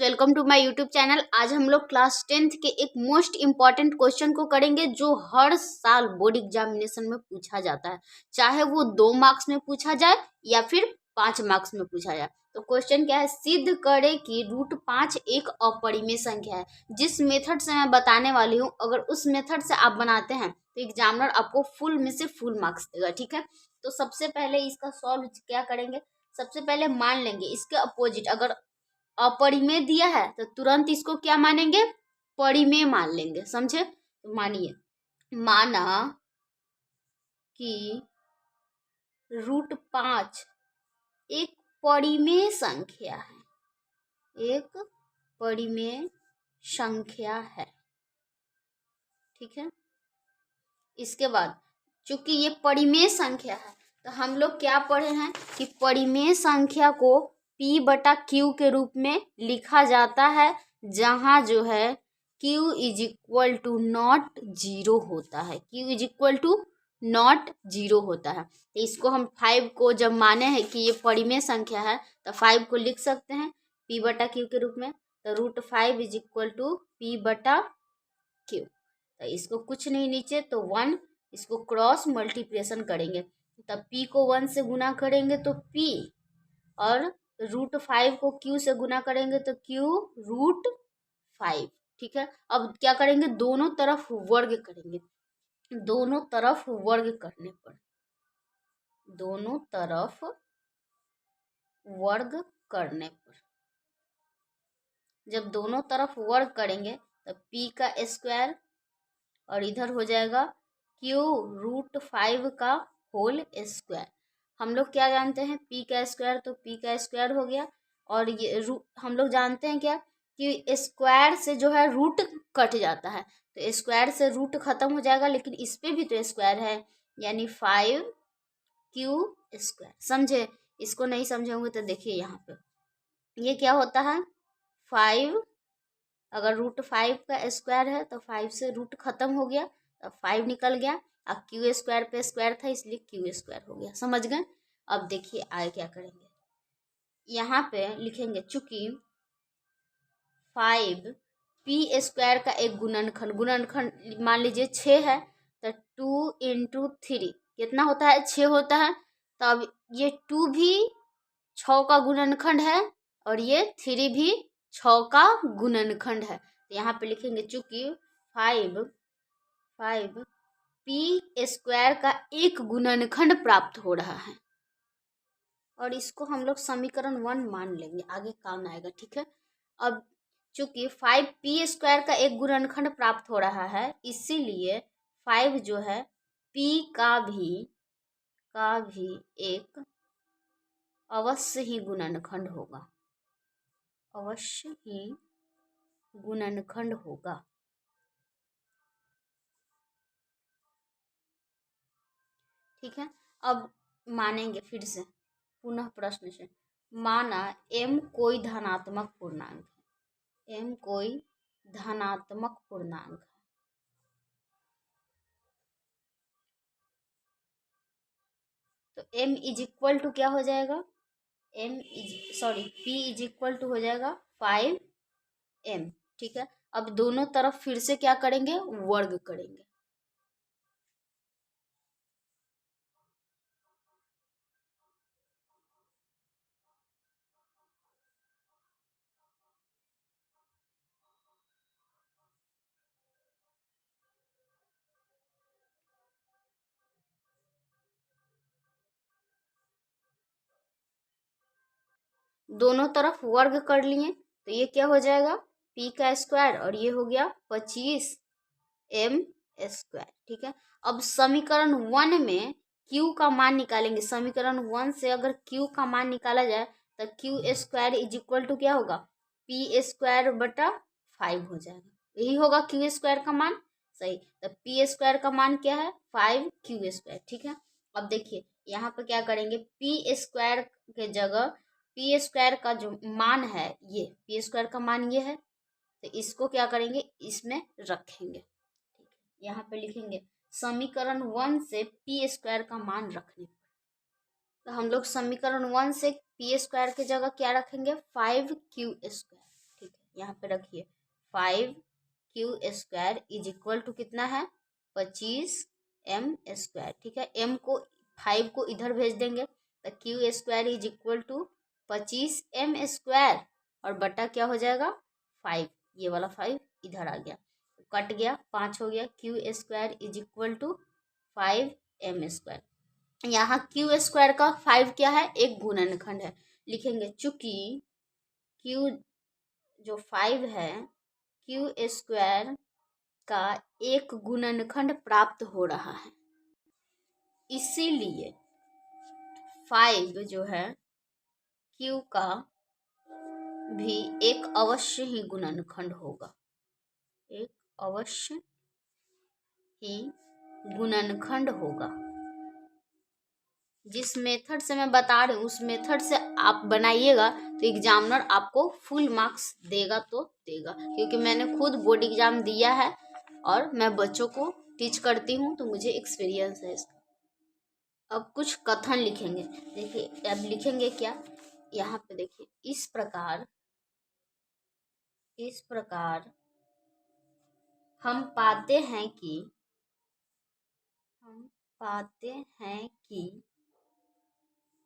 Welcome to my YouTube channel. आज हम लोग क्लास 10th के एक मोस्ट इम्पॉर्टेंट क्वेश्चन को करेंगे जो हर साल बोर्ड एग्जामिनेशन में पूछा जाता है, चाहे वो 2 मार्क्स में पूछा जाए या फिर 5 मार्क्स में पूछा जाए। तो क्वेश्चन क्या है, सिद्ध करे कि √5 एक अपरिमेय संख्या है। जिस मेथड से मैं बताने वाली हूँ, अगर उस मेथड से आप बनाते हैं तो एग्जामिनर आपको फुल में से फुल मार्क्स देगा। ठीक है, तो सबसे पहले इसका सॉल्व क्या करेंगे, सबसे पहले मान लेंगे इसके अपोजिट। अगर अपरिमेय दिया है तो तुरंत इसको क्या मानेंगे, परिमेय मान लेंगे। समझे? तो मानिए, माना कि √5 एक परिमेय संख्या है, एक परिमेय संख्या है। ठीक है, इसके बाद चूंकि ये परिमेय संख्या है तो हम लोग क्या पढ़े हैं कि परिमेय संख्या को P/Q के रूप में लिखा जाता है, जहां जो है Q = नॉट जीरो होता है, Q = नॉट जीरो होता है। तो इसको हम 5 को जब माने हैं कि ये परिमेय संख्या है तो 5 को लिख सकते हैं P/Q के रूप में। तो √5 = P/Q। तो इसको कुछ नहीं नीचे तो 1, इसको क्रॉस मल्टीप्लिकेशन करेंगे तब P को 1 से गुना करेंगे तो P, और √5 को Q से गुना करेंगे तो Q√5। ठीक है, अब क्या करेंगे, दोनों तरफ वर्ग करेंगे। दोनों तरफ वर्ग करने पर, दोनों तरफ वर्ग करने पर, जब दोनों तरफ वर्ग करेंगे तो P का स्क्वायर और इधर हो जाएगा Q√5 का होल स्क्वायर। हम लोग क्या जानते हैं, P का स्क्वायर, तो P का स्क्वायर हो गया। और ये हम लोग जानते हैं क्या कि स्क्वायर से जो है रूट कट जाता है, तो स्क्वायर से रूट खत्म हो जाएगा, लेकिन इस पे भी तो स्क्वायर है, यानी 5Q²। समझे? इसको नहीं समझे होंगे तो देखिए यहाँ पे ये क्या होता है, 5, अगर √5 का स्क्वायर है तो 5 से रूट खत्म हो गया तो 5 निकल गया। अब Q² पे स्क्वायर था इसलिए Q² हो गया। समझ गए? अब देखिए आगे क्या करेंगे, यहाँ पे लिखेंगे चूंकि 5 P² का एक गुणनखंड मान लीजिए 6 है, तो 2 × 3 कितना होता है, 6 होता है। तो अब ये 2 भी 6 का गुणनखंड है और ये 3 भी 6 का गुणनखंड है। तो यहाँ पे लिखेंगे चूंकि 5 P² का एक गुणनखंड प्राप्त हो रहा है, और इसको हम लोग समीकरण 1 मान लेंगे, आगे काम आएगा। ठीक है, अब चूंकि 5 P² का एक गुणनखंड प्राप्त हो रहा है, इसीलिए 5 जो है P का भी एक अवश्य ही गुणनखंड होगा, अवश्य ही गुणनखंड होगा। ठीक है, अब मानेंगे फिर से पुनः प्रश्न से, माना m कोई धनात्मक पूर्णांक है, m कोई धनात्मक पूर्णांक है, तो m = क्या हो जाएगा, P = हो जाएगा 5m। ठीक है, अब दोनों तरफ फिर से क्या करेंगे, वर्ग करेंगे। दोनों तरफ वर्ग कर लिए तो ये क्या हो जाएगा, P का स्क्वायर, और ये हो गया 25m²। ठीक है, अब समीकरण 1 में Q का मान निकालेंगे। समीकरण 1 से अगर Q का मान निकाला जाए तो Q² = क्या होगा, P²/5 हो जाएगा। यही होगा Q² का मान। सही, तो P² का मान क्या है, 5Q²। ठीक है, अब देखिए यहाँ पे क्या करेंगे, P² के जगह P² का जो मान है, ये P² का मान ये है, तो इसको क्या करेंगे, इसमें रखेंगे। ठीक है, यहाँ पे लिखेंगे समीकरण 1 से P² का मान रखने पर, तो हम लोग समीकरण 1 से P² की जगह क्या रखेंगे, 5Q²। ठीक है, यहाँ पे रखिए 5q² इज इक्वल टू कितना है 25m²। ठीक है, m को 5 को इधर भेज देंगे तो q² is equal to 25m² और बटा क्या हो जाएगा 5, ये वाला 5 इधर आ गया, कट गया, 5 हो गया, q² is equal to 5m²। यहाँ q² का 5 क्या है, एक गुणनखंड है, लिखेंगे चूंकि q जो 5 है q² का एक गुणनखंड प्राप्त हो रहा है, इसीलिए 5 जो है q का भी एक अवश्य ही गुणनखंड होगा, एक अवश्य ही गुणनखंड होगा। जिस मेथड से मैं बता रही हूँ उस मेथड से आप बनाइएगा तो एग्जामिनर आपको फुल मार्क्स देगा तो देगा, क्योंकि मैंने खुद बोर्ड एग्जाम दिया है और मैं बच्चों को टीच करती हूँ तो मुझे एक्सपीरियंस है इसका। अब कुछ कथन लिखेंगे, देखिए अब लिखेंगे क्या, यहाँ पे देखिए इस प्रकार हम पाते हैं कि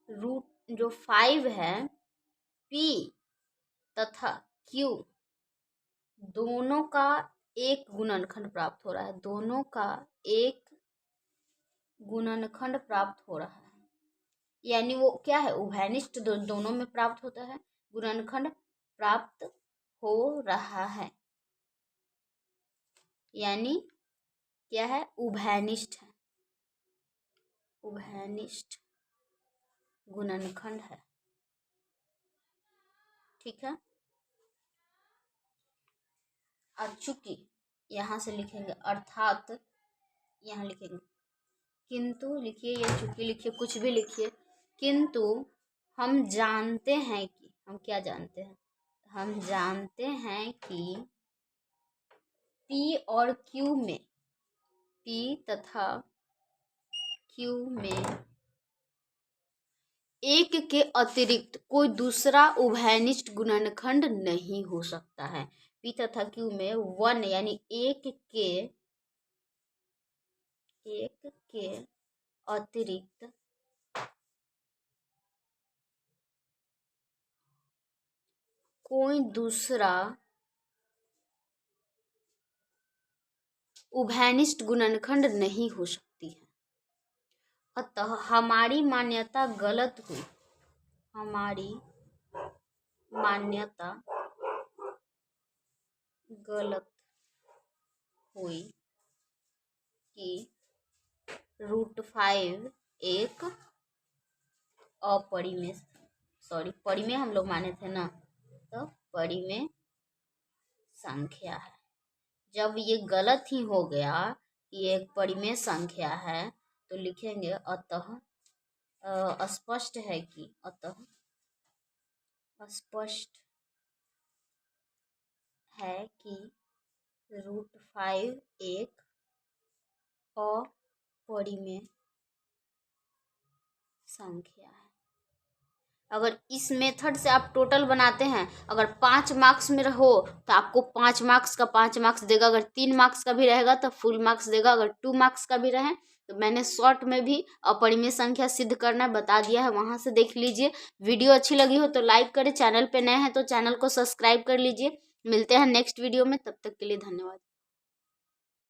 रूट जो 5 है p तथा q दोनों का एक गुणनखंड प्राप्त हो रहा है, दोनों का एक गुणनखंड प्राप्त हो रहा है, यानी वो क्या है उभयनिष्ठ, दोनों में प्राप्त होता है, गुणनखंड प्राप्त हो रहा है, यानी क्या है उभयनिष्ठ है, उभयनिष्ठ गुणनखंड है। ठीक है, और चूंकि यहाँ से लिखेंगे अर्थात यहाँ लिखेंगे किंतु लिखिए या चूंकि लिखिए कुछ भी लिखिए, किंतु हम जानते हैं कि, हम क्या जानते हैं, हम जानते हैं कि P और Q में, P तथा Q में एक के अतिरिक्त कोई दूसरा उभयनिष्ठ गुणनखंड नहीं हो सकता है। P तथा Q में 1 यानी एक के अतिरिक्त कोई दूसरा उभयनिष्ठ गुणनखंड नहीं हो सकती है, अतः हमारी मान्यता गलत हुई, हमारी मान्यता गलत हुई कि √5 एक अपरिमेय, परिमेय हम लोग माने थे ना, तो परिमेय संख्या है। जब ये गलत ही हो गया कि एक परिमेय संख्या है तो लिखेंगे अतः स्पष्ट है कि, अतः स्पष्ट है कि √5 एक अपरिमेय संख्या है। अगर इस मेथड से आप टोटल बनाते हैं, अगर 5 मार्क्स में हो तो आपको 5 मार्क्स का 5 मार्क्स देगा, अगर 3 मार्क्स का भी रहेगा तो फुल मार्क्स देगा, अगर 2 मार्क्स का भी रहे तो मैंने शॉर्ट में भी अपरिमेय संख्या सिद्ध करना बता दिया है, वहां से देख लीजिए। वीडियो अच्छी लगी हो तो लाइक करें, चैनल पे नए हैं तो चैनल को सब्सक्राइब कर लीजिए। मिलते हैं नेक्स्ट वीडियो में, तब तक के लिए धन्यवाद।